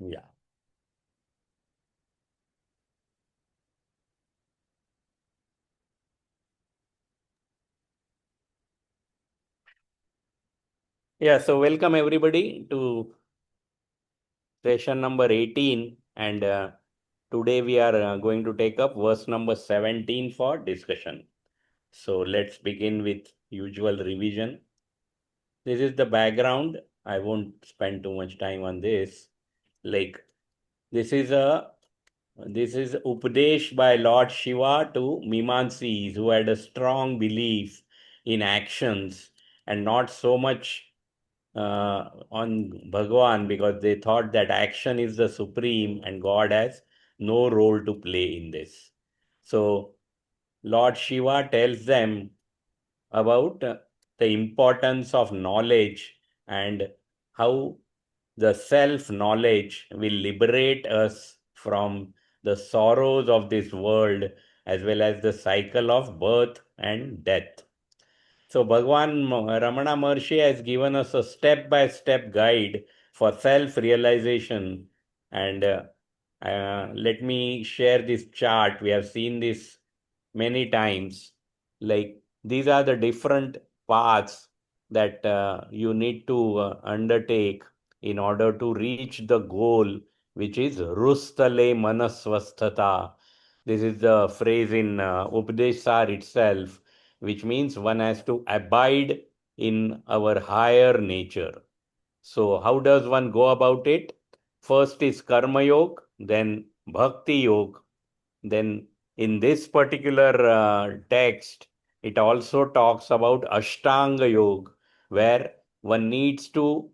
Yeah. Yeah. So welcome everybody to session number 18. And today we are going to take up verse number 17 for discussion. So let's begin with usual revision. This is the background. I won't spend too much time on this. Like this is a this is Upadesh by Lord Shiva to Mimansis who had a strong belief in actions and not so much on Bhagwan, because they thought that action is the supreme and God has no role to play in this. So Lord Shiva tells them about the importance of knowledge and how the self knowledge will liberate us from the sorrows of this world as well as the cycle of birth and death. So Bhagwan Ramana Maharshi has given us a step-by-step guide for self-realization. And let me share this chart. We have seen this many times. Like these are the different paths that you need to undertake in order to reach the goal, which is Rustale Manasvasthata. This is the phrase in Upadesha Saar itself, which means one has to abide in our higher nature. So, how does one go about it? First is Karma Yoga, then Bhakti Yoga, then in this particular text, it also talks about Ashtanga Yoga, where one needs to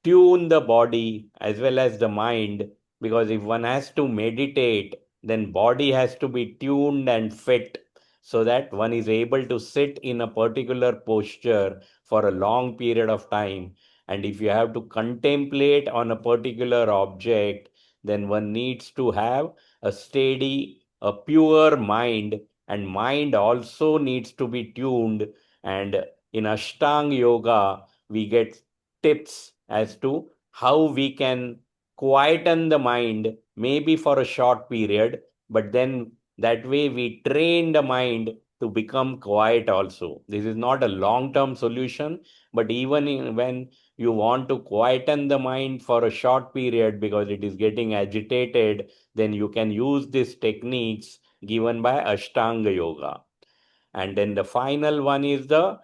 tune the body as well as the mind, because if one has to meditate, then body has to be tuned and fit so that one is able to sit in a particular posture for a long period of time. And if you have to contemplate on a particular object, then one needs to have a steady, a pure mind, and mind also needs to be tuned. And in Ashtanga Yoga, we get tips as to how we can quieten the mind, maybe for a short period, but then that way we train the mind to become quiet also. This is not a long term solution, but even when you want to quieten the mind for a short period because it is getting agitated, then you can use these techniques given by Ashtanga Yoga. And then the final one is the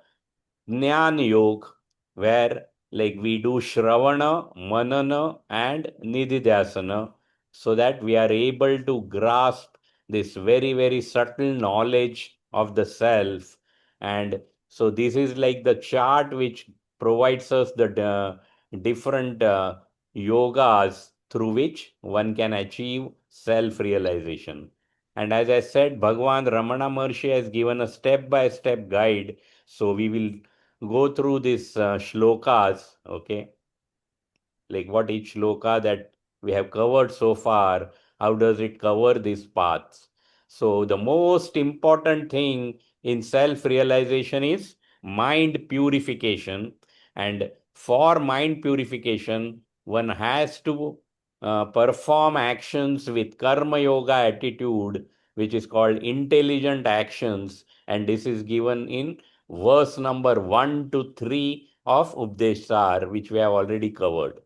Jnana Yoga, where like we do Shravana, Manana, and Nididhyasana, so that we are able to grasp this very, very subtle knowledge of the self. And so this is like the chart which provides us the different yogas through which one can achieve self realization. And as I said, Bhagwan Ramana Maharshi has given a step by step guide. So we will go through these shlokas, okay? Like what each shloka that we have covered so far, how does it cover these paths? So the most important thing in self-realization is mind purification. And for mind purification, one has to perform actions with karma yoga attitude, which is called intelligent actions. And this is given in verse number 1 to 3 of Upadesha Saar, which we have already covered.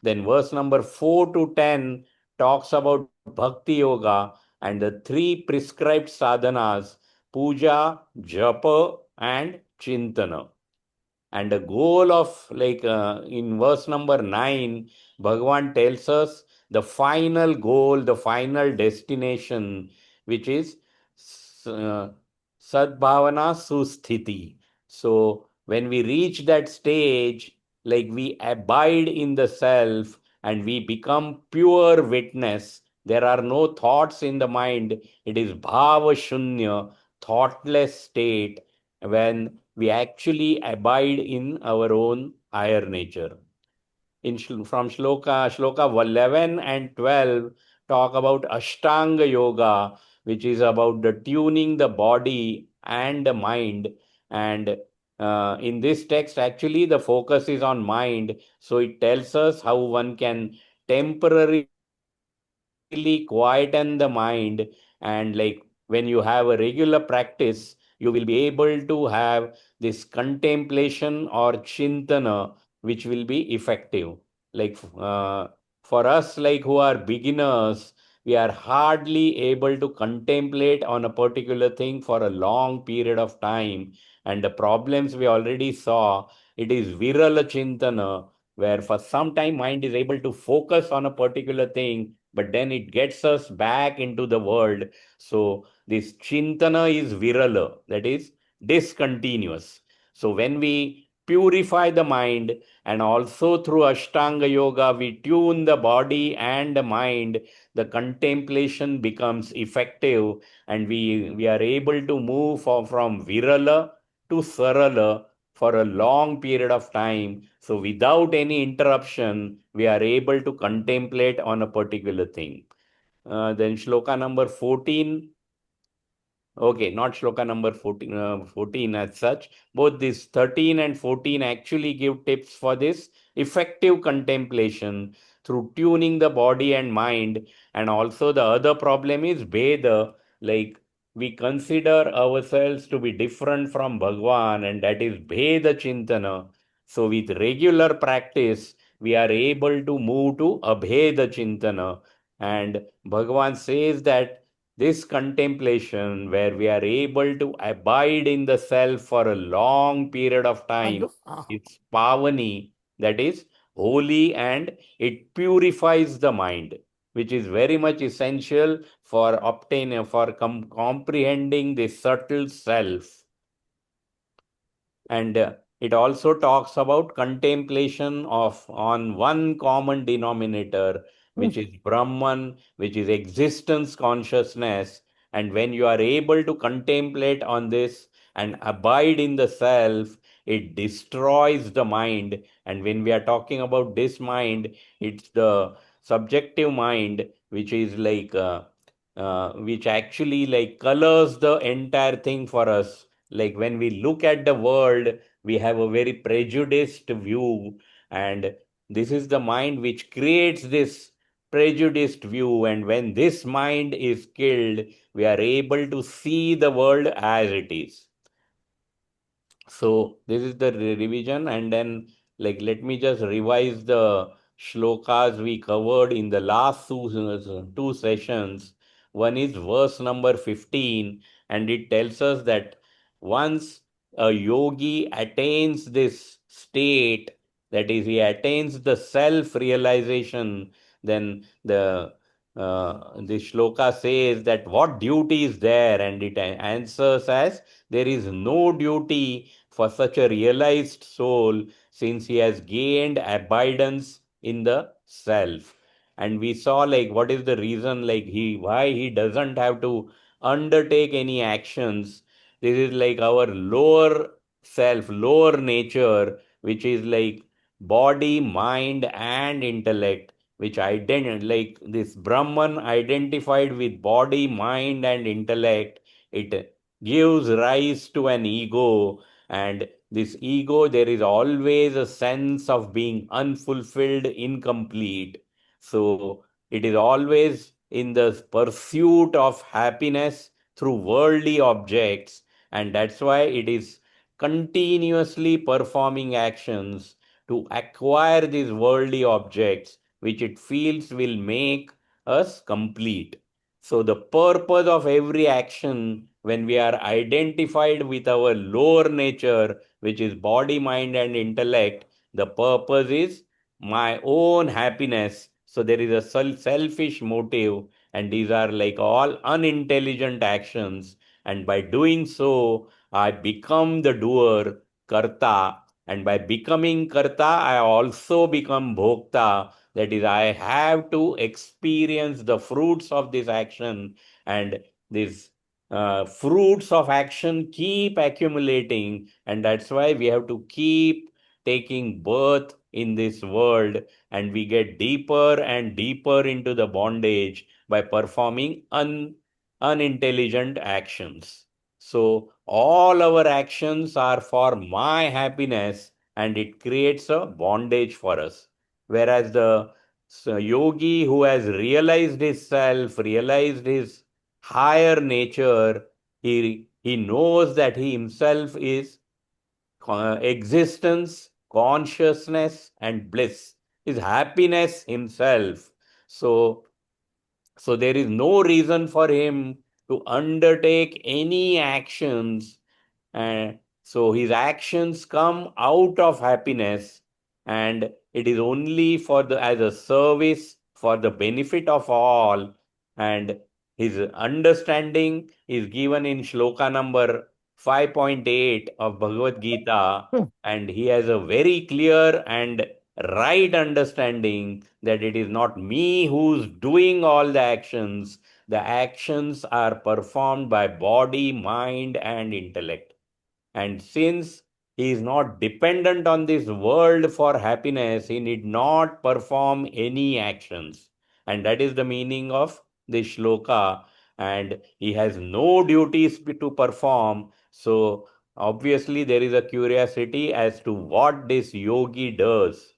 Then verse number 4 to 10 talks about Bhakti Yoga and the three prescribed sadhanas, puja, japa, and chintana. And the goal of, like in verse number 9, Bhagavan tells us the final goal, the final destination, which is uh, Sadbhavana Susthiti. So when we reach that stage, like we abide in the self and we become pure witness, there are no thoughts in the mind. It is Bhava Shunya, thoughtless state when we actually abide in our own higher nature. From shloka 11 and 12 talk about Ashtanga Yoga, which is about the tuning the body and the mind. And in this text, actually, the focus is on mind. So it tells us how one can temporarily quieten the mind. And like when you have a regular practice, you will be able to have this contemplation or chintana, which will be effective. Like for us, like who are beginners, we are hardly able to contemplate on a particular thing for a long period of time. And the problems we already saw, it is virala chintana, where for some time mind is able to focus on a particular thing, but then it gets us back into the world. So this chintana is virala, that is discontinuous. So when we purify the mind, and also through Ashtanga Yoga, we tune the body and the mind, the contemplation becomes effective, and we are able to move from Virala to Sarala for a long period of time. So without any interruption, we are able to contemplate on a particular thing. Then shloka number 14. Okay, not shloka number 14 as such. Both this 13 and 14 actually give tips for this effective contemplation through tuning the body and mind. And also the other problem is Veda, like we consider ourselves to be different from Bhagwan, and that is Veda Chintana. So with regular practice, we are able to move to Abheda Chintana. And Bhagwan says that this contemplation, where we are able to abide in the self for a long period of time, it's pavani, that is holy, and it purifies the mind, which is very much essential for obtaining, for comprehending the subtle self. And it also talks about contemplation of on one common denominator, which is Brahman, which is existence consciousness. And when you are able to contemplate on this and abide in the self, it destroys the mind. And when we are talking about this mind, it's the subjective mind, which is like which actually like colors the entire thing for us. Like when we look at the world, we have a very prejudiced view, and this is the mind which creates this prejudiced view. And when this mind is killed, we are able to see the world as it is. So this is the revision, and then like let me just revise the shlokas we covered in the last two sessions. One is verse number 15, and it tells us that once a yogi attains this state, that is, he attains the self-realization, then the shloka says that what duty is there, and it answers as there is no duty for such a realized soul, since he has gained abidance in the self. And we saw like what is the reason, like he why he doesn't have to undertake any actions. This is like our lower self, lower nature, which is like body, mind, and intellect, which like this Brahman identified with body, mind, and intellect. It gives rise to an ego, and this ego, there is always a sense of being unfulfilled, incomplete. So it is always in the pursuit of happiness through worldly objects, and that's why it is continuously performing actions to acquire these worldly objects, which it feels will make us complete. So the purpose of every action, when we are identified with our lower nature, which is body, mind, and intellect, the purpose is my own happiness. So there is a selfish motive, and these are like all unintelligent actions. And by doing so, I become the doer, karta. And by becoming karta, I also become bhokta. That is, I have to experience the fruits of this action, and these fruits of action keep accumulating, and that's why we have to keep taking birth in this world, and we get deeper and deeper into the bondage by performing unintelligent actions. So all our actions are for my happiness, and it creates a bondage for us. Whereas the So yogi who has realized his self, realized his higher nature, he knows that he himself is existence, consciousness, and bliss, is happiness himself. So, so there is no reason for him to undertake any actions, and so his actions come out of happiness, and it is only for the as a service for the benefit of all. And his understanding is given in shloka number 5.8 of Bhagavad Gita, and he has a very clear and right understanding that it is not me who's doing all the actions are performed by body, mind, and intellect. And since he is not dependent on this world for happiness, he need not perform any actions. And that is the meaning of this shloka. And he has no duties to perform. So, obviously, there is a curiosity as to what this yogi does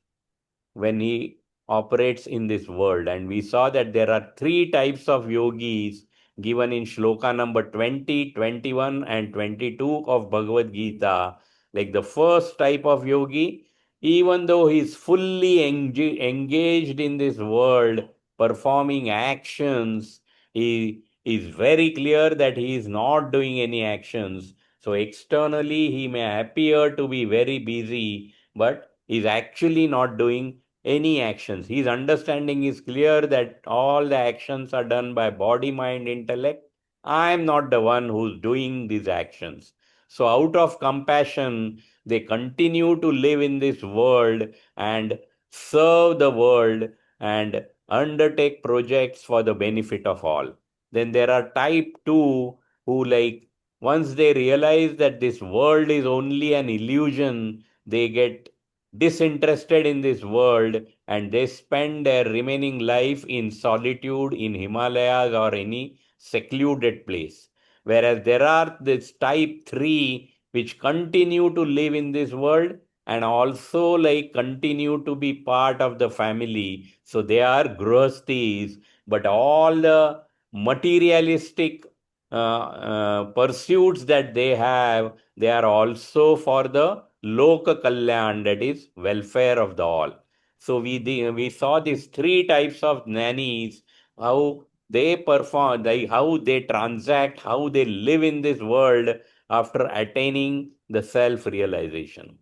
when he operates in this world. And we saw that there are three types of yogis given in shloka number 20, 21, and 22 of Bhagavad Gita. Like the first type of yogi, even though he is fully engaged in this world, performing actions, he is very clear that he is not doing any actions. So externally, he may appear to be very busy, but is actually not doing any actions. His understanding is clear that all the actions are done by body, mind, intellect. I am not the one who's doing these actions. So, out of compassion, they continue to live in this world and serve the world and undertake projects for the benefit of all. Then there are type 2 who, like, once they realize that this world is only an illusion, they get disinterested in this world and they spend their remaining life in solitude in Himalayas or any secluded place. Whereas there are this type 3 which continue to live in this world and also like continue to be part of the family. So they are grostis, but all the materialistic pursuits that they are also for the Loka Kalyan, that is welfare of the all. So we saw these three types of nannies, how they perform, how they transact, how they live in this world after attaining the self-realization.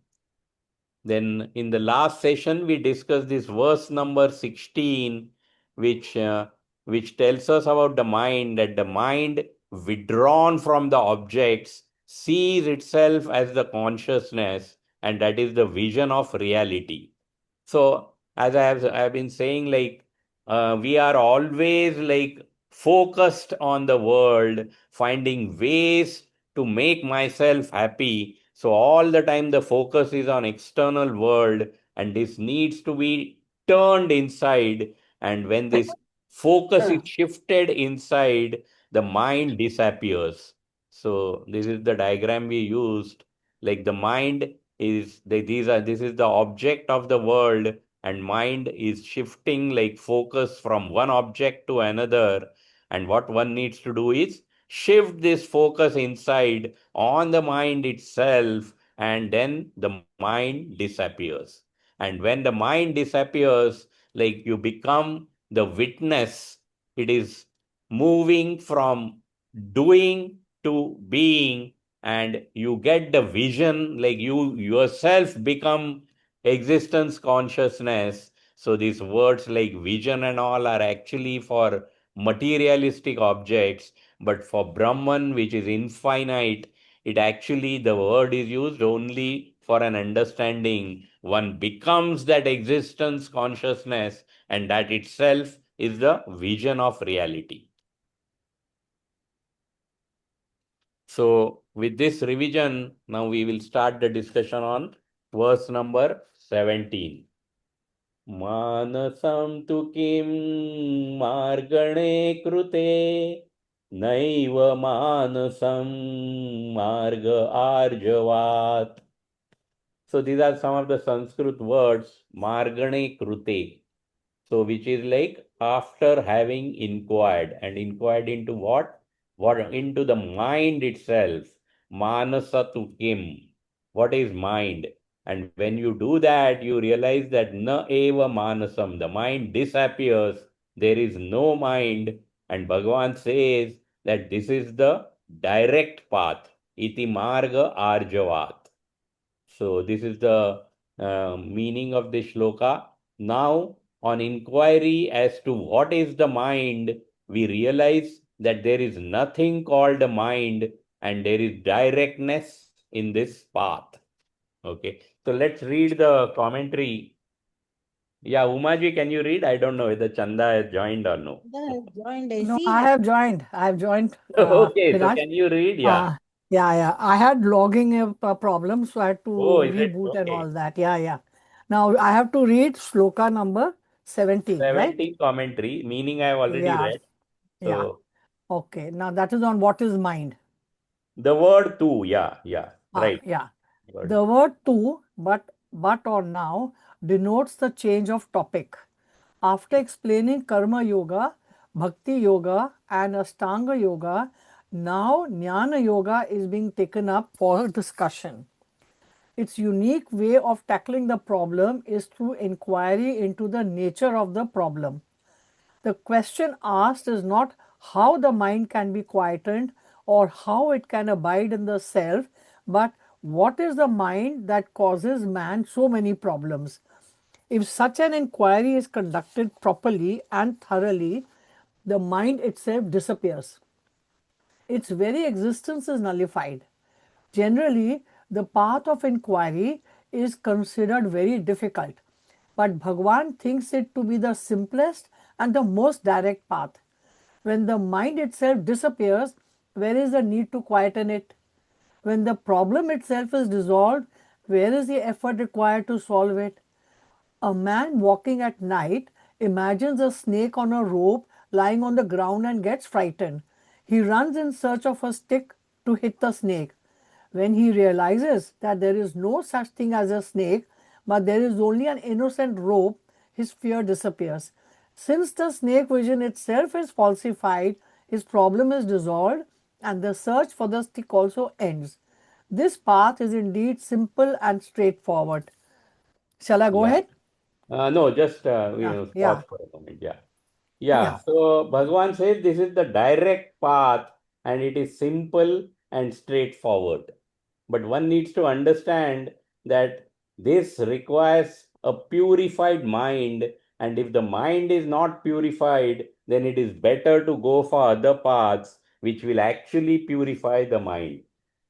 Then in the last session, we discussed this verse number 16, which, uh, which tells us about the mind, that the mind withdrawn from the objects sees itself as the consciousness, and that is the vision of reality. So, as I have been saying, like we are always like focused on the world, finding ways to make myself happy. So all the time the focus is on external world, and this needs to be turned inside. And when this focus is shifted inside, the mind disappears. So this is the diagram we used. Like the mind is this is the object of the world, and mind is shifting like focus from one object to another, and what one needs to do is shift this focus inside on the mind itself, and then the mind disappears. And when the mind disappears, like you become the witness. It is moving from doing to being, and you get the vision, like you yourself become existence consciousness. So these words like vision and all are actually for materialistic objects, but for Brahman, which is infinite, it actually the word is used only for an understanding. One becomes that existence consciousness, and that itself is the vision of reality. So, with this revision, now we will start the discussion on verse number 17. मानसं तु किं मार्गणे कृते नैव मानसं मार्ग आर्जवात्. So these are some of the Sanskrit words, margane krute. So which is like after having inquired, and inquired into what? What? Into the mind itself. Manasa tu kim. What is mind? And when you do that, you realize that na eva manasam, the mind disappears. There is no mind. And Bhagavan says that this is the direct path. Iti marga arjavat. So this is the meaning of this shloka. Now, on inquiry as to what is the mind, we realize that there is nothing called a mind, and there is directness in this path. Okay, so let's read the commentary. Yeah, Umaji, can you read? I don't know whether Chanda has joined or no. Yeah, I've joined. I No, see. I have joined. I have joined, Okay, so Viraj. can you read? Yeah. Uh, yeah. I had logging a problem, so I had to Oh, is it? reboot and Okay. all that. Yeah. Now I have to read shloka number 17, right? 17 commentary, meaning I have already Yeah, read. yeah. So Okay. Now that is on what is mind. the word too, yeah, right. Yeah. Word. The word to, but or now denotes the change of topic. After explaining Karma Yoga, Bhakti Yoga, and Ashtanga Yoga, now Jnana Yoga is being taken up for discussion. Its unique way of tackling the problem is through inquiry into the nature of the problem. The question asked is not how the mind can be quietened or how it can abide in the self, but what is the mind that causes man so many problems. If such an inquiry is conducted properly and thoroughly, the mind itself disappears. Its very existence is nullified. Generally, the path of inquiry is considered very difficult, but Bhagwan thinks it to be the simplest and the most direct path. When the mind itself disappears, where is the need to quieten it? When the problem itself is dissolved, where is the effort required to solve it? A man walking at night imagines a snake on a rope lying on the ground and gets frightened. He runs in search of a stick to hit the snake. When he realizes that there is no such thing as a snake, but there is only an innocent rope, his fear disappears. Since the snake vision itself is falsified, his problem is dissolved and the search for the stick also ends. This path is indeed simple and straightforward. Shall I go Yeah. ahead? No, just Yeah, pause yeah, for a moment. Yeah. Yeah. yeah. So Bhagwan says this is the direct path, and it is simple and straightforward. But one needs to understand that this requires a purified mind, and if the mind is not purified, then it is better to go for other paths which will actually purify the mind.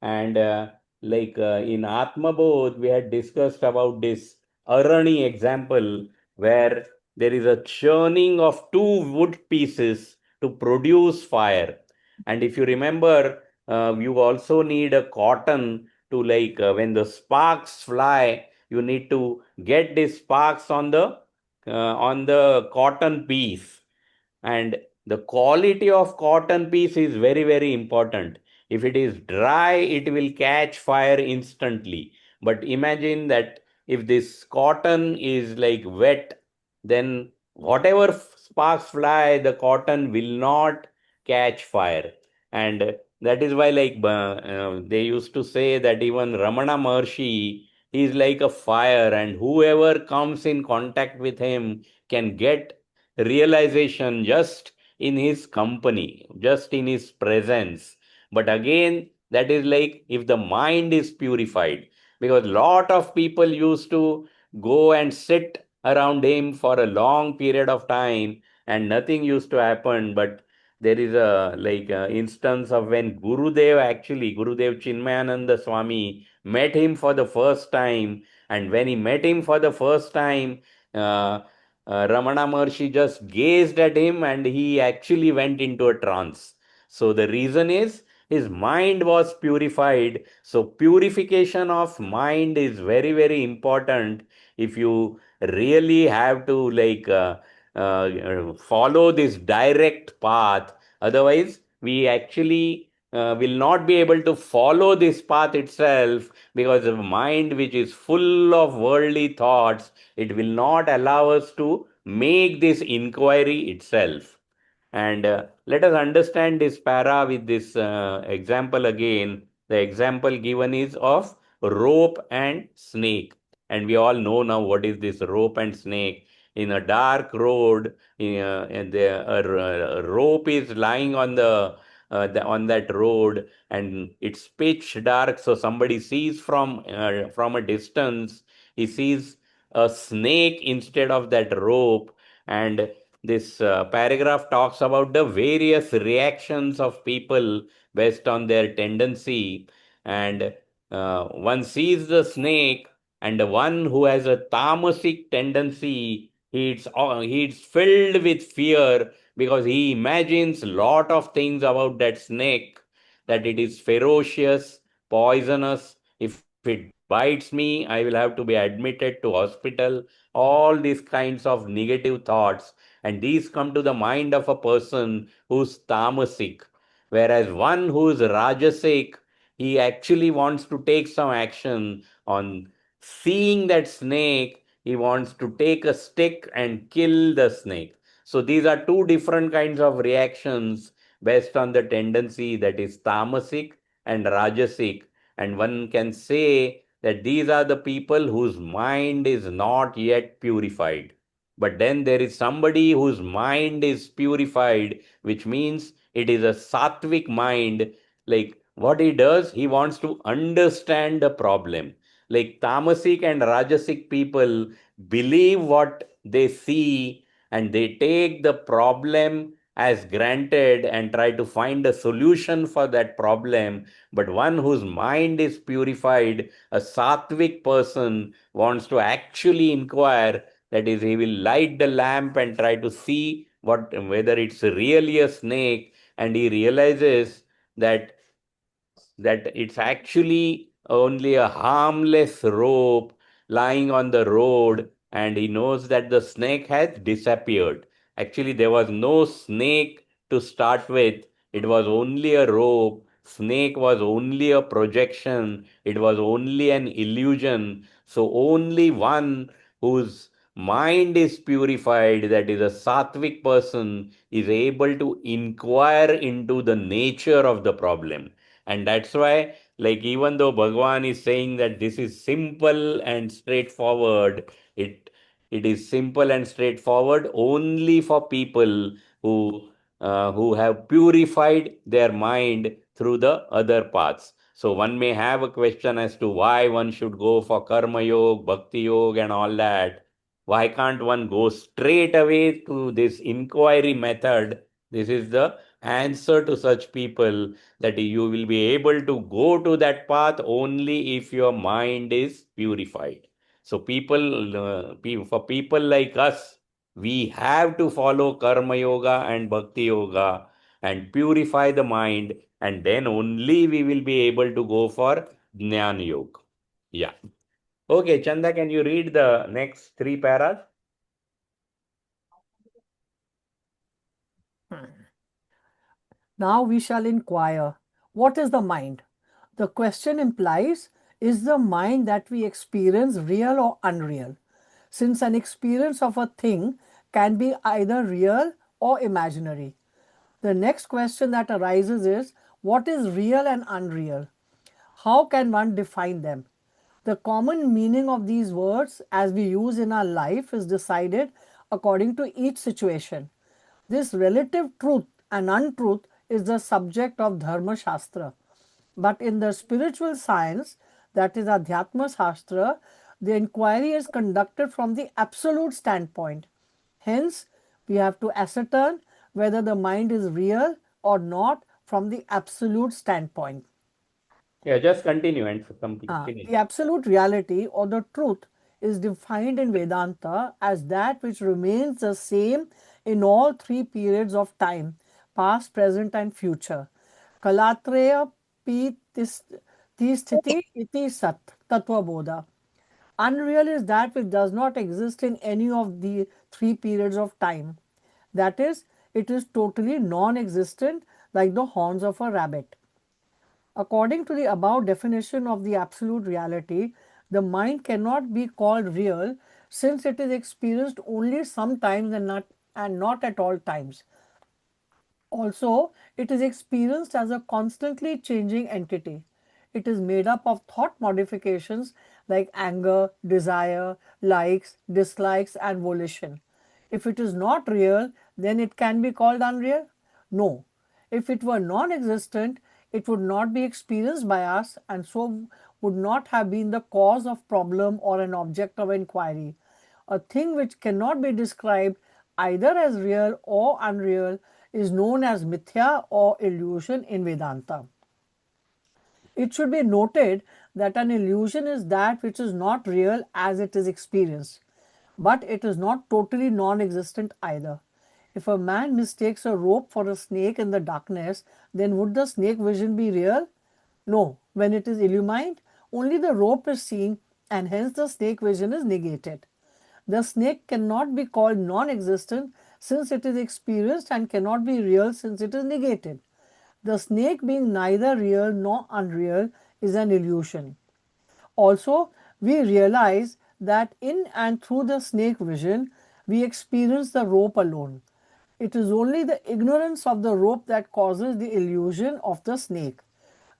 And in Atma Bodh, we had discussed about this Arani example where there is a churning of two wood pieces to produce fire. And if you remember, you also need a cotton to when the sparks fly, you need to get the sparks on the cotton piece, and the quality of cotton piece is very very important. If it is dry, it will catch fire instantly, but imagine that if this cotton is like wet, then whatever sparks fly, the cotton will not catch fire. And that is why they used to say that even Ramana Maharshi is like a fire, and whoever comes in contact with him can get realization just in his company, just in his presence. But again, that is like if the mind is purified, because lot of people used to go and sit around him for a long period of time and nothing used to happen. But there is a instance of when Gurudev Chinmayananda Swami met him for the first time, and when he met him for the first time, uh, Ramana Maharshi just gazed at him and he actually went into a trance. So the reason is his mind was purified. So purification of mind is very, very important if you really have to follow this direct path. Otherwise, we actually will not be able to follow this path itself, because the mind which is full of worldly thoughts, it will not allow us to make this inquiry itself. And let us understand this para with this example again. The example given is of rope and snake. And we all know now what is this rope and snake. In a dark road, and a rope is lying on on that road, and it's pitch dark. So somebody sees from a distance, he sees a snake instead of that rope. And this paragraph talks about the various reactions of people based on their tendency. And one sees the snake, and the one who has a tamasic tendency, he's filled with fear because he imagines lot of things about that snake, that it is ferocious, poisonous. If it bites me, I will have to be admitted to hospital. All these kinds of negative thoughts, and these come to the mind of a person who's tamasic. Whereas one who's rajasic, he actually wants to take some action on seeing that snake. He wants to take a stick and kill the snake. So these are two different kinds of reactions based on the tendency, that is tamasic and rajasic. And one can say that these are the people whose mind is not yet purified. But then there is somebody whose mind is purified, which means it is a sattvic mind. Like what he does, he wants to understand the problem. Like tamasic and rajasic people believe what they see, and they take the problem as granted and try to find a solution for that problem. But one whose mind is purified, a sattvic person, wants to actually inquire. That is, he will light the lamp and try to see whether it's really a snake, and he realizes that it's actually only a harmless rope lying on the road, and he knows that the snake has disappeared. Actually, there was no snake to start with, it was only a rope. Snake was only a projection, it was only an illusion. So, only one whose mind is purified, that is a sattvic person, is able to inquire into the nature of the problem. And that's why, like, even though Bhagwan is saying that this is simple and straightforward, it it is simple and straightforward only for people who have purified their mind through the other paths. So one may have a question as to why one should go for karma yoga, bhakti yoga, and all that. Why can't one go straight away to this inquiry method? This is the answer to such people, that you will be able to go to that path only if your mind is purified. So for people like us, we have to follow karma yoga and bhakti yoga and purify the mind, and then only we will be able to go for jnana yoga. Yeah. Okay, Chanda, can you read the next three paras? Now we shall inquire, what is the mind? The question implies, is the mind that we experience real or unreal? Since an experience of a thing can be either real or imaginary. The next question that arises is, what is real and unreal? How can one define them? The common meaning of these words as we use in our life is decided according to each situation. This relative truth and untruth is the subject of Dharma Shastra. But in the spiritual science, that is Adhyatma Shastra, the inquiry is conducted from the absolute standpoint. Hence, we have to ascertain whether the mind is real or not from the absolute standpoint. Yeah, just continue and finish. The absolute reality or the truth is defined in Vedanta as that which remains the same in all three periods of time, past, present, and future. Kalatreya pi tisthiti iti sat tattva bodha. Unreal is that which does not exist in any of the three periods of time. That is, it is totally non existent, like the horns of a rabbit. According to the above definition of the absolute reality, the mind cannot be called real since it is experienced only sometimes and not at all times. Also, it is experienced as a constantly changing entity. It is made up of thought modifications like anger, desire, likes, dislikes, and volition. If it is not real, then it can be called unreal? No. If it were non existent, it would not be experienced by us and so would not have been the cause of problem or an object of inquiry. A thing which cannot be described either as real or unreal is known as mithya or illusion in Vedanta. It should be noted that an illusion is that which is not real as it is experienced, but it is not totally non existent either. If a man mistakes a rope for a snake in the darkness, then would the snake vision be real? No. When it is illumined, only the rope is seen and hence the snake vision is negated. The snake cannot be called non existent since it is experienced and cannot be real since it is negated. The snake being neither real nor unreal is an illusion. Also, we realize that in and through the snake vision, we experience the rope alone. It is only the ignorance of the rope that causes the illusion of the snake.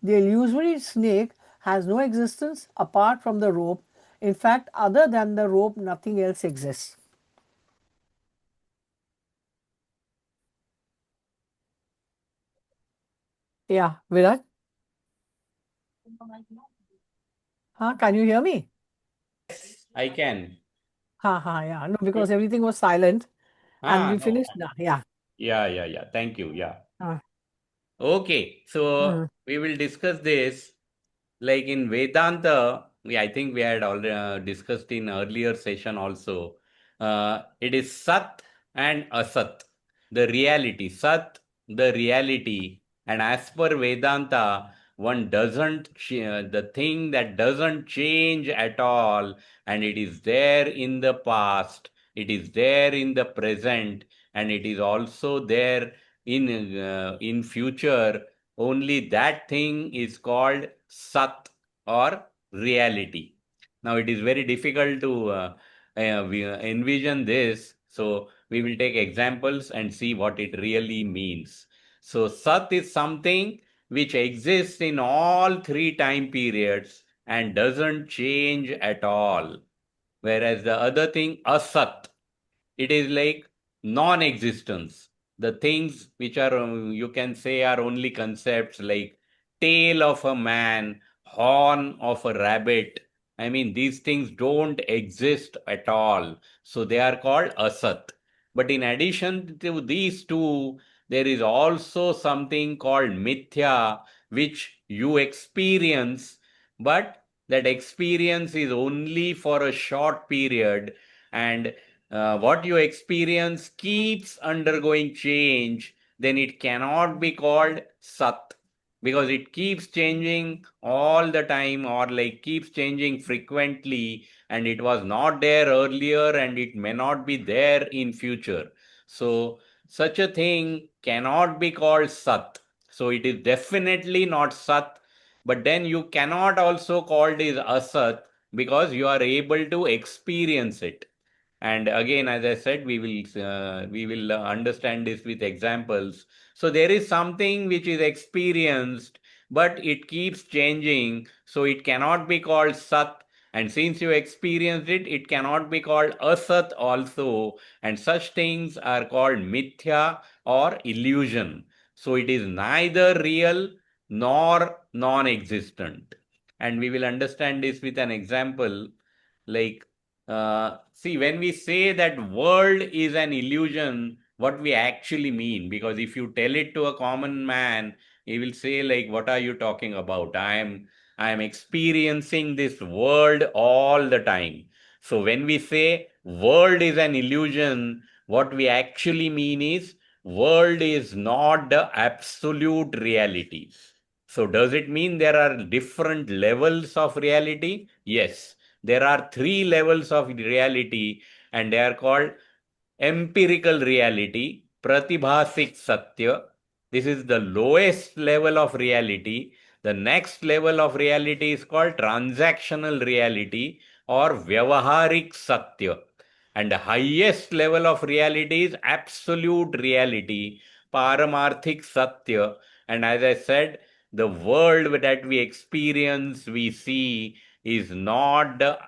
The illusory snake has no existence apart from the rope. In fact, other than the rope, nothing else exists. Yeah, Virat? Huh? Can you hear me? I can. Yeah. No, because everything was silent and we No. finished now. Yeah. Yeah. Thank you. Yeah. Uh, Okay, so mm, we will discuss this like in Vedanta. I think we had already discussed in earlier session also. It is Sat and Asat, the reality. Sat, the reality, and as per Vedanta, one doesn't the thing that doesn't change at all, and it is there in the past, it is there in the present, and it is also there in future. Only that thing is called Sat or reality. Now it is very difficult to envision this, so we will take examples and see what it really means. So Sat is something which exists in all three time periods and doesn't change at all, whereas the other thing, Asat, it is like non-existence. The things which are you can say are only concepts like tail of a man, horn of a rabbit. I mean, these things don't exist at all, so they are called asat. But in addition to these two, there is also something called mithya, which you experience, but that experience is only for a short period, and what you experience keeps undergoing change, then it cannot be called Sat, because it keeps changing all the time, or like keeps changing frequently, and it was not there earlier and it may not be there in future. So such a thing cannot be called Sat. So it is definitely not Sat, but then you cannot also call it Asat because you are able to experience it. And again, as I said, we will understand this with examples. So there is something which is experienced, but it keeps changing, so it cannot be called sat. And since you experienced it, it cannot be called asat also, and such things are called mithya or illusion. So it is neither real nor non-existent. And we will understand this with an example. Like, see, when we say that world is an illusion, what we actually mean, because if you tell it to a common man, he will say like, what are you talking about? I am experiencing this world all the time. So when we say world is an illusion, what we actually mean is world is not the absolute reality. So does it mean there are different levels of reality? Yes, there are three levels of reality, and they are called empirical reality, pratibhasik satya. This is the lowest level of reality. The next level of reality is called transactional reality, or Vyavaharik Satya. And the highest level of reality is absolute reality, Paramarthik Satya. And as I said, the world that we experience, we see, is not the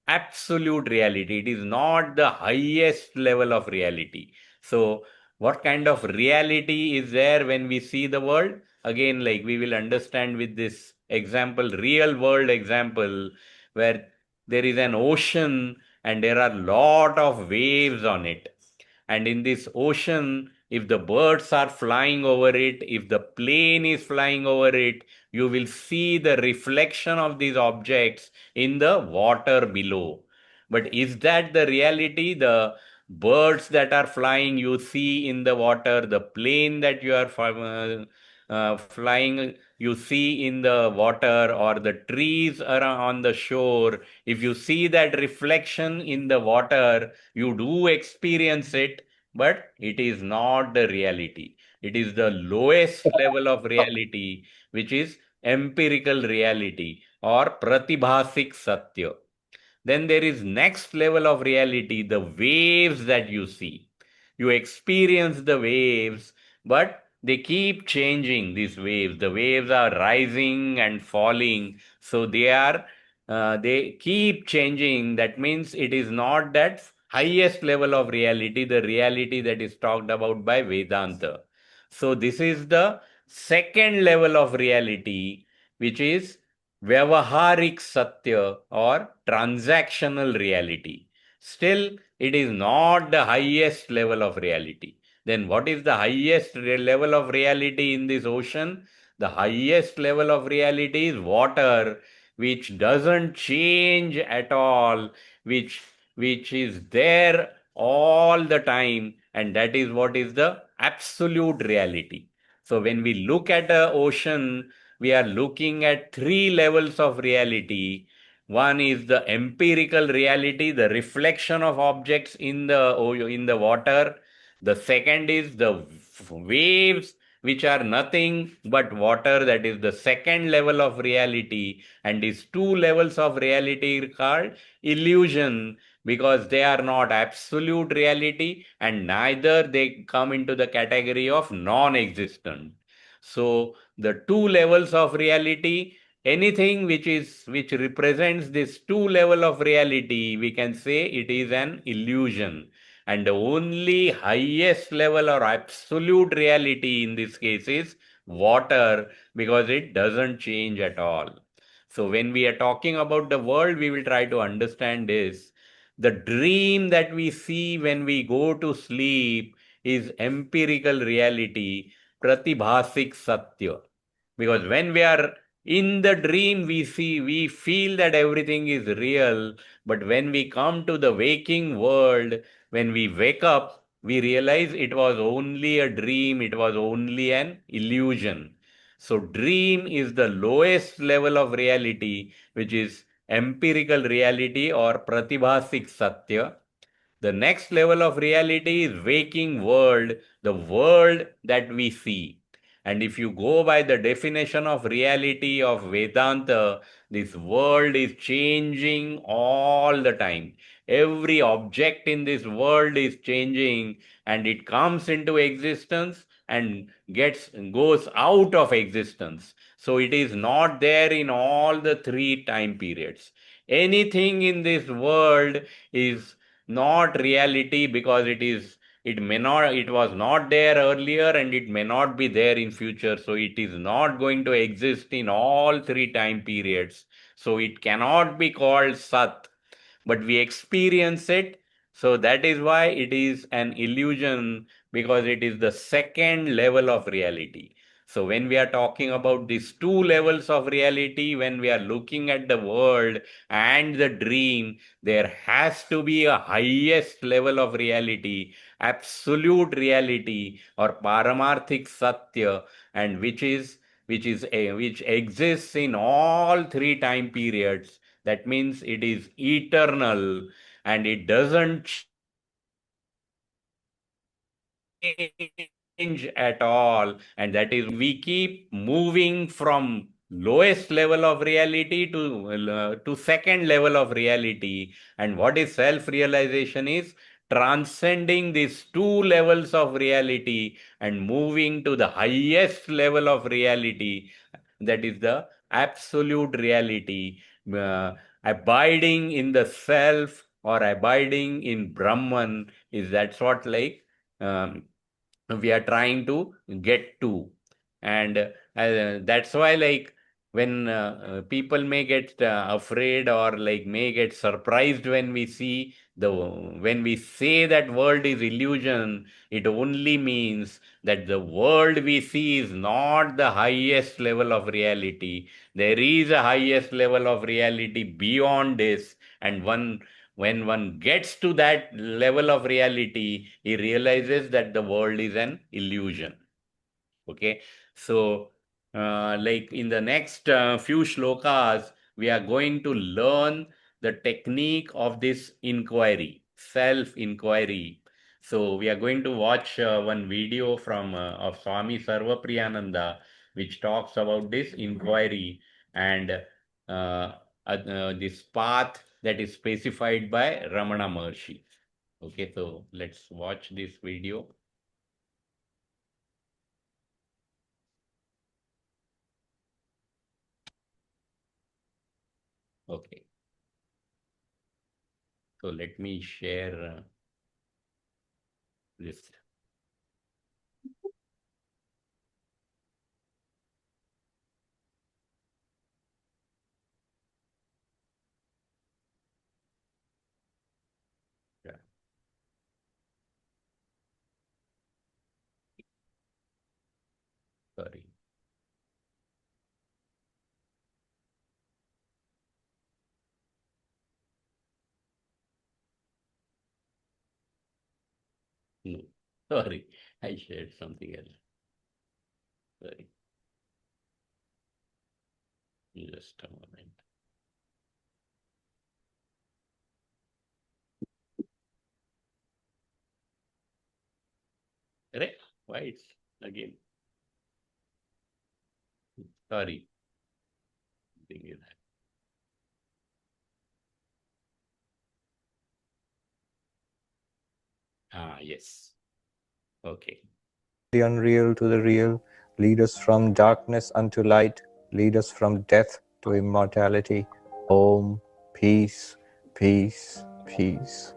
absolute reality. It is not the highest level of reality. So, what kind of reality is there when we see the world? Again, like we will understand with this example, real world example, where there is an ocean and there are lot of waves on it. And in this ocean, if the birds are flying over it, if the plane is flying over it, you will see the reflection of these objects in the water below. But is that the reality? The birds that are flying you see in the water, the plane that you are flying you see in the water, or the trees around on the shore, if you see that reflection in the water, you do experience it, but it is not the reality. It is the lowest level of reality, which is empirical reality or pratibhasik satya. Then there is next level of reality, the waves that you see. You experience the waves, but they keep changing, these waves. The waves are rising and falling. So they keep changing. That means it is not that highest level of reality, the reality that is talked about by Vedanta. So this is the second level of reality, which is Vyavaharik Satya or transactional reality. Still, it is not the highest level of reality. Then, what is the highest level of reality in this ocean? The highest level of reality is water, which doesn't change at all, which, which is there all the time, and that is what is the absolute reality. So, when we look at the ocean, we are looking at three levels of reality. One is the empirical reality, the reflection of objects in the water. The second is the waves, which are nothing but water. That is the second level of reality. And these two levels of reality are called illusion, because they are not absolute reality, and neither they come into the category of non-existent. So the two levels of reality, anything which represents this two level of reality, we can say it is an illusion. And the only highest level or absolute reality in this case is water, because it doesn't change at all. So when we are talking about the world, we will try to understand this. The dream that we see when we go to sleep is empirical reality, pratibhasik satya. Because when we are in the dream, we feel that everything is real. But when we come to the waking world, when we wake up, we realize it was only a dream, it was only an illusion. So, dream is the lowest level of reality, which is empirical reality or pratibhasik satya. The next level of reality is waking world, the world that we see. And if you go by the definition of reality of Vedanta, this world is changing all the time. Every object in this world is changing, and it comes into existence and gets goes out of existence. So it is not there in all the three time periods. Anything in this world is not reality, because it was not there earlier, and it may not be there in future. So it is not going to exist in all three time periods. So it cannot be called Sat, but we experience it. So that is why it is an illusion, because it is the second level of reality. So when we are talking about these two levels of reality, when we are looking at the world and the dream, there has to be a highest level of reality, absolute reality or paramarthik satya, and which exists in all three time periods. That means it is eternal, and it doesn't change at all. And that is why we keep moving from lowest level of reality to second level of reality. And what is self-realization is transcending these two levels of reality and moving to the highest level of reality, that is the absolute reality, abiding in the self or abiding in Brahman. Is that's what like um, we are trying to get to. And that's why like when people may get afraid or like may get surprised when we see the when we say that world is illusion, it only means that the world we see is not the highest level of reality. There is a highest level of reality beyond this, and when one gets to that level of reality, he realizes that the world is an illusion. Okay, so like in the next few shlokas, we are going to learn the technique of this inquiry, self inquiry. So we are going to watch one video from of Swami Sarvapriyananda, which talks about this inquiry and this path that is specified by Ramana Maharshi. Okay, so let's watch this video. Okay, so let me share this. Yeah, sorry. No, sorry. I shared something else. Sorry. Just a moment. Correct? Why it's again? Sorry. Thing is yes. Okay. The unreal to the real, lead us from darkness unto light, lead us from death to immortality. Om, peace, peace, peace.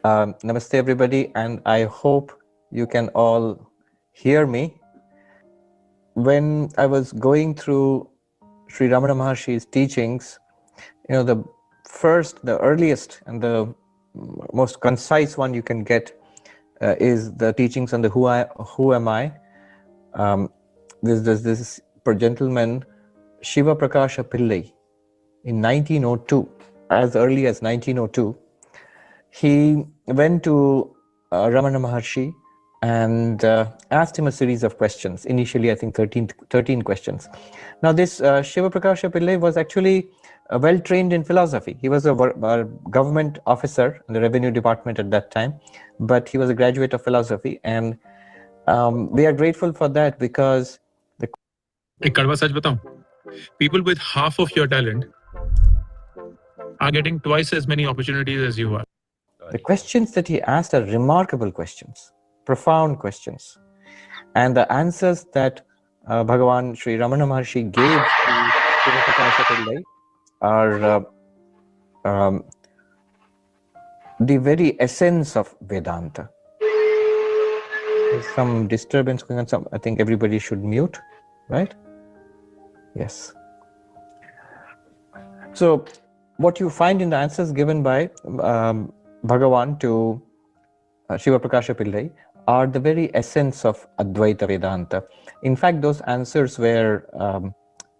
Namaste, everybody, and I hope you can all hear me. When I was going through Sri Ramana Maharshi's teachings, the earliest and the most concise one you can get is the teachings on the who am I. There's this gentleman, Shiva Prakasha Pillai, in 1902, as early as 1902, he went to Ramana Maharshi and asked him a series of questions. Initially, I think 13 questions. Now, this Shiva Prakasha Pillai was actually well trained in philosophy. He was a government officer in the revenue department at that time, but he was a graduate of philosophy, and we are grateful for that because एक कड़वा सच बताऊं, people with half of your talent are getting twice as many opportunities as you are. the questions that he asked are remarkable questions, profound questions. And the answers that Bhagavan Sri Ramana Maharshi gave to Shivaprakasha Pillai are the very essence of Vedanta. There's some disturbance going on. I think everybody should mute, right? Yes. So what you find in the answers given by Bhagavan to Shiva Prakasha Pillai are the very essence of Advaita Vedanta. In fact, those answers were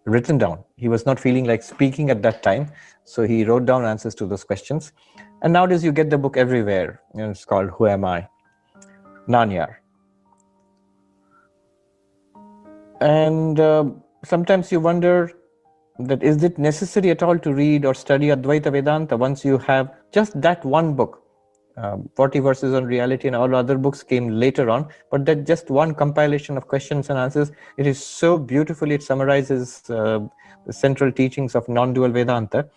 written down. He was not feeling like speaking at that time, so he wrote down answers to those questions. And nowadays you get the book everywhere. It's called Who Am I? Nanyar. And sometimes you wonder that is it necessary at all to read or study Advaita Vedanta once you have just that one book, 40 verses on reality and all other books came later on, but that just one compilation of questions and answers. It is so beautifully, it summarizes the central teachings of non-dual Vedanta,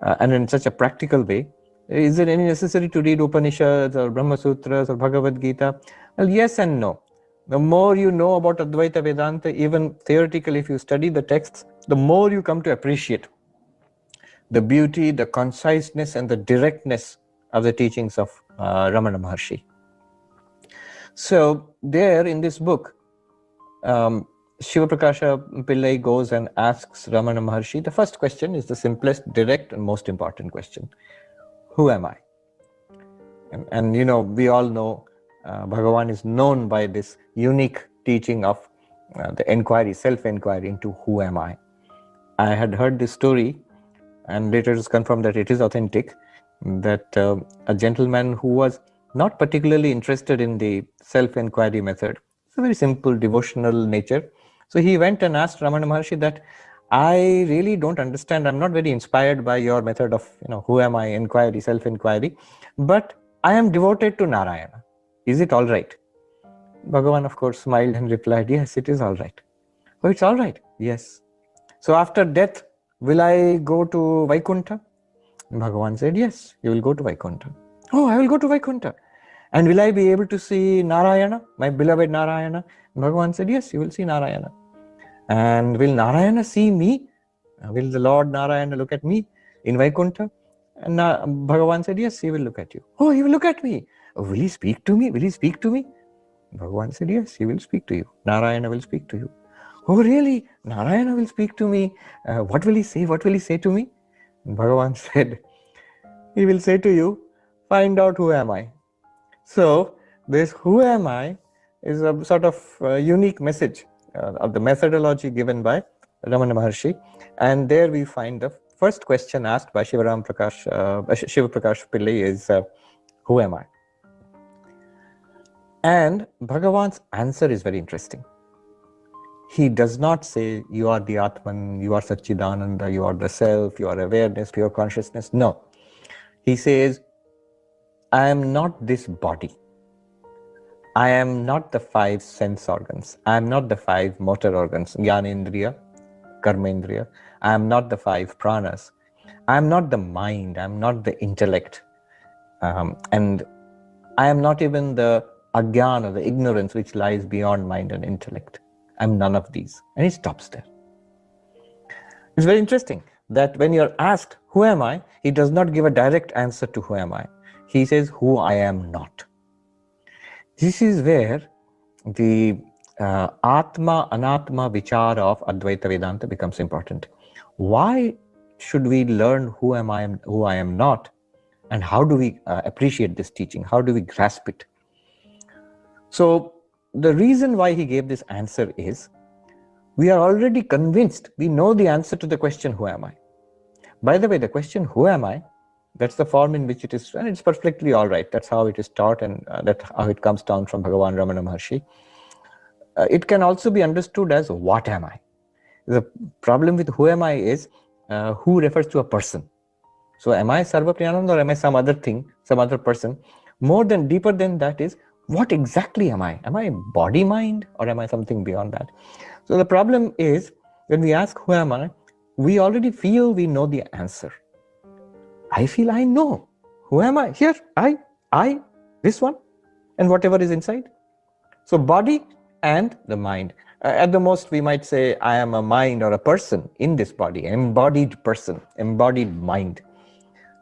and in such a practical way. Is it any necessary to read Upanishads or Brahma Sutras or Bhagavad Gita? Well, yes and no. The more you know about Advaita Vedanta, even theoretically, if you study the texts, the more you come to appreciate the beauty, the conciseness, and the directness of the teachings of Ramana Maharshi. So there in this book, Shiva Prakasha Pillai goes and asks Ramana Maharshi, the first question is the simplest, direct, and most important question. Who am I? And you know, we all know Bhagavan is known by this unique teaching of the inquiry, self-inquiry into who am I. I had heard this story, and later it was confirmed that it is authentic, that a gentleman who was not particularly interested in the self-inquiry method, it's a very simple devotional nature. So he went and asked Ramana Maharshi that, I really don't understand, I'm not very inspired by your method of, who am I, inquiry, self-inquiry, but I am devoted to Narayana. Is it all right? Bhagavan, of course, smiled and replied, yes, it is all right. Oh, it's all right? Yes. So after death, will I go to Vaikuntha? Bhagavan said, yes, you will go to Vaikuntha. Oh, I will go to Vaikuntha. And will I be able to see Narayana, my beloved Narayana? Bhagavan said, yes, you will see Narayana. And will Narayana see me? Will the Lord Narayana look at me in Vaikuntha? And Bhagavan said, yes, he will look at you. Oh, he will look at me. Oh, will he speak to me? Will he speak to me? Bhagavan said, yes, he will speak to you. Narayana will speak to you. Oh, really? Narayana will speak to me. What will he say? What will he say to me? And Bhagavan said, he will say to you, find out who am I. So this who am I is a sort of unique message of the methodology given by Ramana Maharshi. And there we find the first question asked by Shiva Prakash Pillai is, who am I? And Bhagavan's answer is very interesting. He does not say, you are the Atman, you are Satchidananda, you are the self, you are awareness, pure consciousness. No. He says, I am not this body. I am not the 5 sense organs. I am not the 5 motor organs, Jnanendriya, Karmendriya. I am not the 5 pranas. I am not the mind. I am not the intellect. And I am not even the ajnana, the ignorance which lies beyond mind and intellect. I am none of these. And he stops there. It's very interesting that when you're asked, who am I? He does not give a direct answer to who am I. He says, who I am not. This is where the Atma Anatma Vichara of Advaita Vedanta becomes important. Why should we learn who am I and who I am not? And how do we appreciate this teaching? How do we grasp it? So the reason why he gave this answer is, we are already convinced, we know the answer to the question, who am I? By the way, the question, who am I? That's the form in which it is, and it's perfectly all right. That's how it is taught, and that's how it comes down from Bhagavan Ramana Maharshi. It can also be understood as, what am I? The problem with who am I is, who refers to a person. So am I Sarva Priyananda or am I some other thing, some other person? More than, deeper than that is, what exactly am I? Am I body, mind, or am I something beyond that? So the problem is, when we ask who am I, we already feel we know the answer. I feel I know. Who am I? Here, I, this one, and whatever is inside. So body and the mind. At the most, we might say, I am a mind or a person in this body, an embodied person, embodied mind.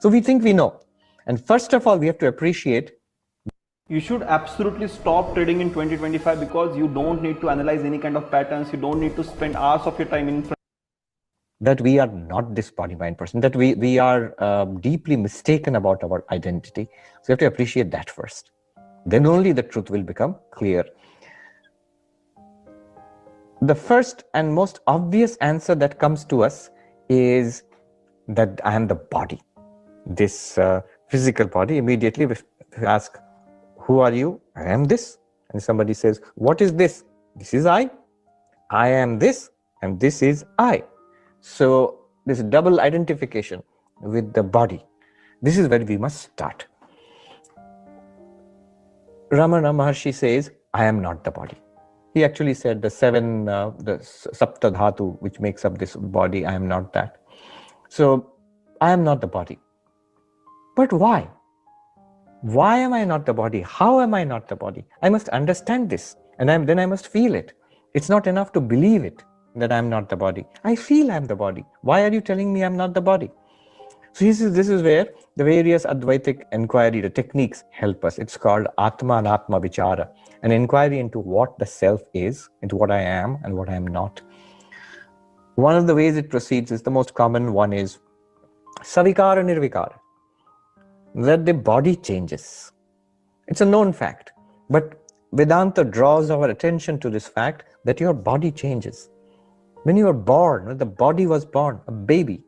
So we think we know. And first of all, we have to appreciate. You should absolutely stop trading in 2025 because you don't need to analyze any kind of patterns. You don't need to spend hours of your time in front. That we are not this body-mind person, that we are deeply mistaken about our identity. So we have to appreciate that first. Then only the truth will become clear. The first and most obvious answer that comes to us is that I am the body, this physical body. Immediately we ask, who are you? I am this. And somebody says, what is this? This is I am this, and this is I. So this double identification with the body, this is where we must start. Ramana Maharshi says, I am not the body. He actually said the Sapta Dhatu, which makes up this body, I am not that. So, I am not the body. But why? Why am I not the body? How am I not the body? I must understand this, and then I must feel it. It's not enough to believe it, that I'm not the body. I feel I'm the body. Why are you telling me I'm not the body? So this is where the various Advaitic inquiry, the techniques help us. It's called Atma and Atma Vichara, an inquiry into what the self is, into what I am and what I am not. One of the ways it proceeds is the most common one is Savikara Nirvikara, that the body changes. It's a known fact, but Vedanta draws our attention to this fact that your body changes. When you are born, when the body was born, a baby,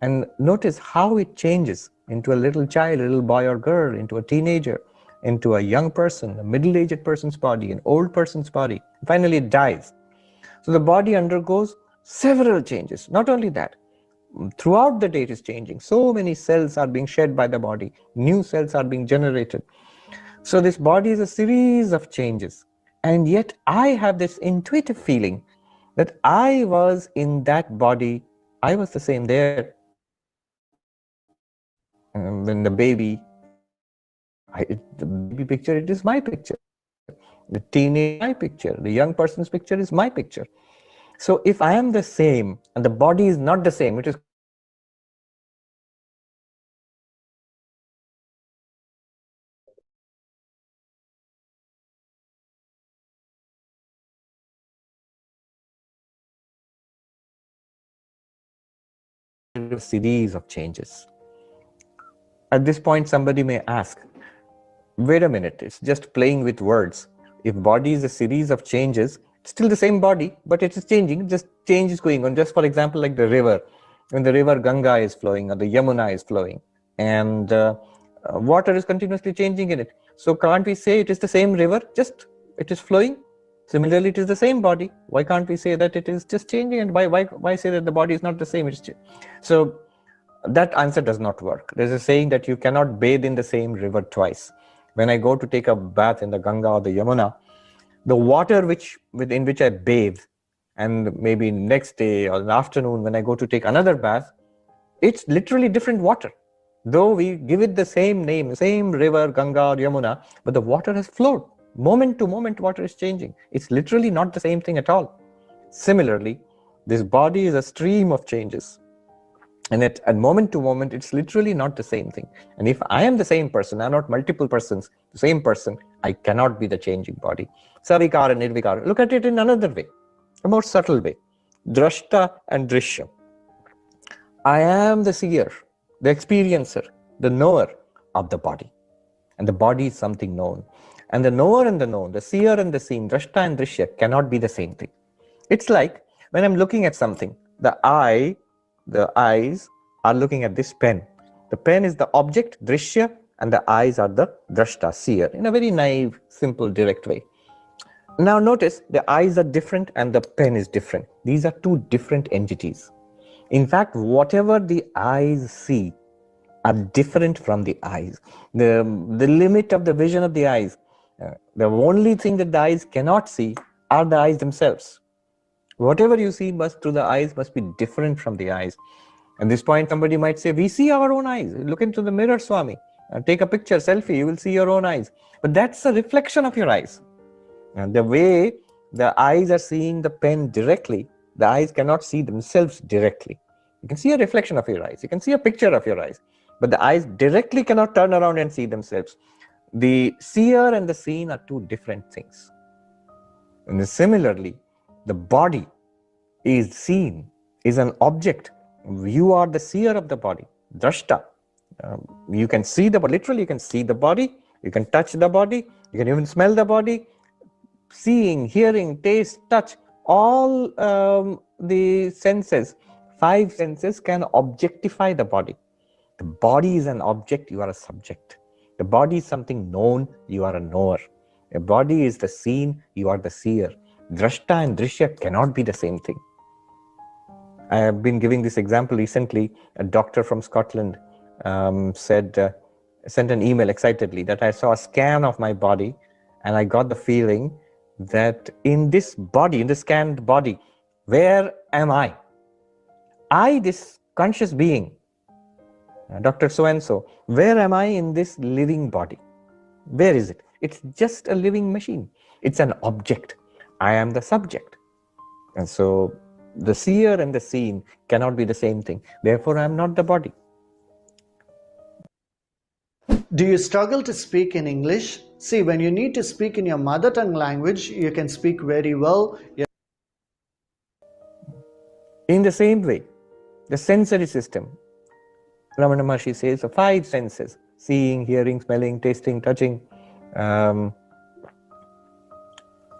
and notice how it changes into a little child, a little boy or girl, into a teenager, into a young person, a middle-aged person's body, an old person's body. Finally, it dies. So the body undergoes several changes. Not only that, throughout the day it is changing. So many cells are being shed by the body. New cells are being generated. So this body is a series of changes. And yet I have this intuitive feeling that I was in that body. I was the same there. When the baby, the baby picture, it is my picture. The teenage is my picture. The young person's picture is my picture. So if I am the same and the body is not the same, it is a series of changes. At this point, somebody may ask, wait a minute, it's just playing with words. If body is a series of changes, it's still the same body, but it is changing, just change is going on. Just for example, like the river, when the river Ganga is flowing or the Yamuna is flowing, and water is continuously changing in it. So can't we say it is the same river, just it is flowing? Similarly, it is the same body. Why can't we say that it is just changing? And why say that the body is not the same? So that answer does not work. There's a saying that you cannot bathe in the same river twice. When I go to take a bath in the Ganga or the Yamuna, the water in which I bathe, and maybe next day or in the afternoon when I go to take another bath, it's literally different water. Though we give it the same name, same river, Ganga or Yamuna, but the water has flowed. Moment to moment, water is changing. It's literally not the same thing at all. Similarly, this body is a stream of changes. And at moment to moment, it's literally not the same thing. And if I am the same person, I'm not multiple persons, the same person, I cannot be the changing body. Savikara and Nirvikara. Look at it in another way, a more subtle way. Drashta and Drishya. I am the seer, the experiencer, the knower of the body. And the body is something known. And the knower and the known, the seer and the seen, Drashta and Drishya cannot be the same thing. It's like when I'm looking at something, the eyes are looking at this pen. The pen is the object, Drishya, and the eyes are the Drashta, seer, in a very naive, simple, direct way. Now notice the eyes are different and the pen is different. These are two different entities. In fact, whatever the eyes see are different from the eyes. The limit of the vision of the eyes, the only thing that the eyes cannot see are the eyes themselves. Whatever you see through the eyes must be different from the eyes. At this point, somebody might say, we see our own eyes. Look into the mirror, Swami. Take a picture, selfie, you will see your own eyes. But that's a reflection of your eyes. And the way the eyes are seeing the pen directly, the eyes cannot see themselves directly. You can see a reflection of your eyes. You can see a picture of your eyes. But the eyes directly cannot turn around and see themselves. The seer and the seen are two different things. And similarly, the body is seen, is an object. You are the seer of the body, drashta. You can see the body, literally you can see the body, you can touch the body, you can even smell the body. Seeing, hearing, taste, touch, all the senses, 5 senses can objectify the body. The body is an object, you are a subject. The body is something known, you are a knower. The body is the seen, you are the seer. Drashta and Drishya cannot be the same thing. I have been giving this example recently. A doctor from Scotland sent an email excitedly that I saw a scan of my body And I got the feeling that in this body, in the scanned body, where am I? I, this conscious being, Dr. So-and-so, where am I in this living body? Where is it? It's just a living machine. It's an object. I am the subject. And so the seer and the seen cannot be the same thing. Therefore, I am not the body. Do you struggle to speak in English? See, when you need to speak in your mother tongue language, you can speak very well. In the same way, the sensory system, Ramana Maharshi says, the 5 senses, seeing, hearing, smelling, tasting, touching. All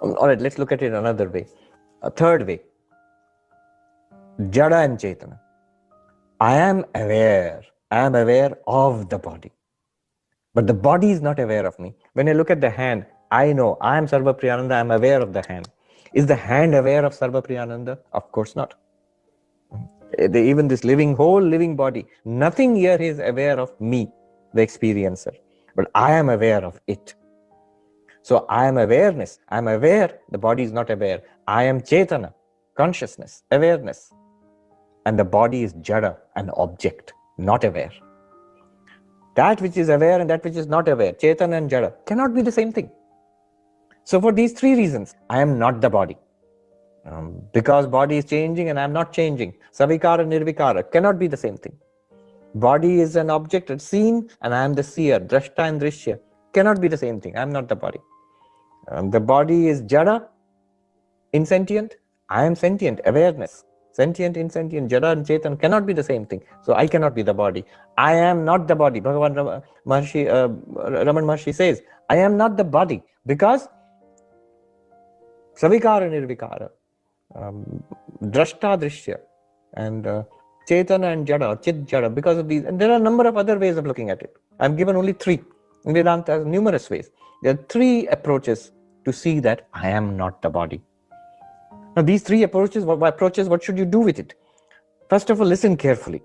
right, let's look at it another way. A third way, Jada and Chetana. I am aware of the body. But the body is not aware of me. When I look at the hand, I know I am Sarva Priyananda, I am aware of the hand. Is the hand aware of Sarva Priyananda? Of course not. Even this whole living body, nothing here is aware of me, the experiencer. But I am aware of it. So I am awareness. I am aware, the body is not aware. I am Chetana, consciousness, awareness. And the body is Jada, an object, not aware. That which is aware and that which is not aware, Chetana and Jada, cannot be the same thing. So for these 3 reasons, I am not the body. Because body is changing and I am not changing. Savikara, Nirvikara cannot be the same thing. Body is an object, it's seen, and I am the seer. Drashta and Drishya cannot be the same thing. I am not the body. The body is Jada, insentient. I am sentient, awareness. Sentient, insentient, Jada and Chetan cannot be the same thing. So I cannot be the body. I am not the body. Bhagavan Raman Maharshi says, I am not the body because Savikara, Nirvikara, Drashta, Drishya, and Chetana and Jada, Chit Jada, because of these. And there are a number of other ways of looking at it. I'm given only 3. Vedanta has numerous ways. There are 3 approaches to see that I am not the body. Now, these 3 approaches, what should you do with it? First of all, listen carefully.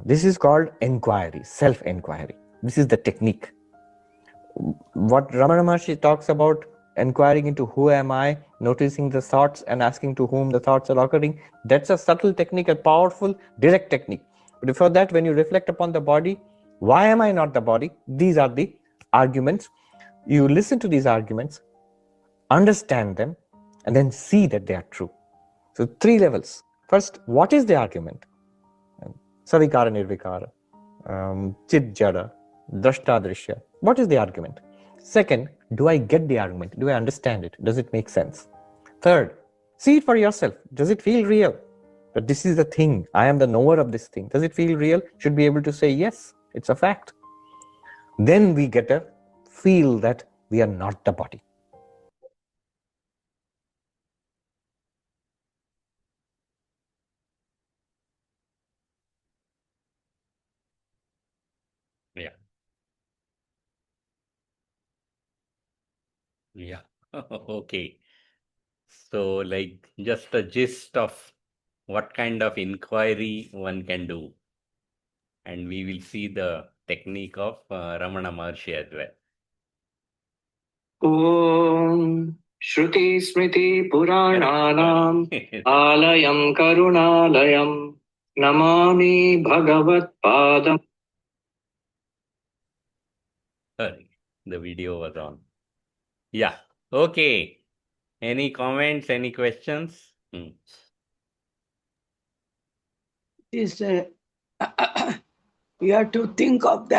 This is called inquiry, self-inquiry. This is the technique. What Ramana Maharshi talks about, inquiring into who am I, noticing the thoughts and asking to whom the thoughts are occurring, that's a subtle technique, a powerful, direct technique. But before that, when you reflect upon the body, why am I not the body? These are the arguments. You listen to these arguments, understand them, and then see that they are true. So 3 levels. First, what is the argument? Savikara, Nirvikara, Chit Jada, Drashta, Drishya. What is the argument? Second, do I get the argument? Do I understand it? Does it make sense? Third, see it for yourself. Does it feel real? That this is the thing. I am the knower of this thing. Does it feel real? Should be able to say, yes, it's a fact. Then we get a feel that we are not the body. Yeah. Yeah. Okay. So, like, just a gist of what kind of inquiry one can do. And we will see the technique of Ramana Maharshi as well. ॐ श्रुतिस्मृतिपुराणानाम् आलयं करुणालयं Namami भगवत्पादम्. Sorry, the video was on. Yeah. Okay. Any comments? Any questions? Is you have to think of that.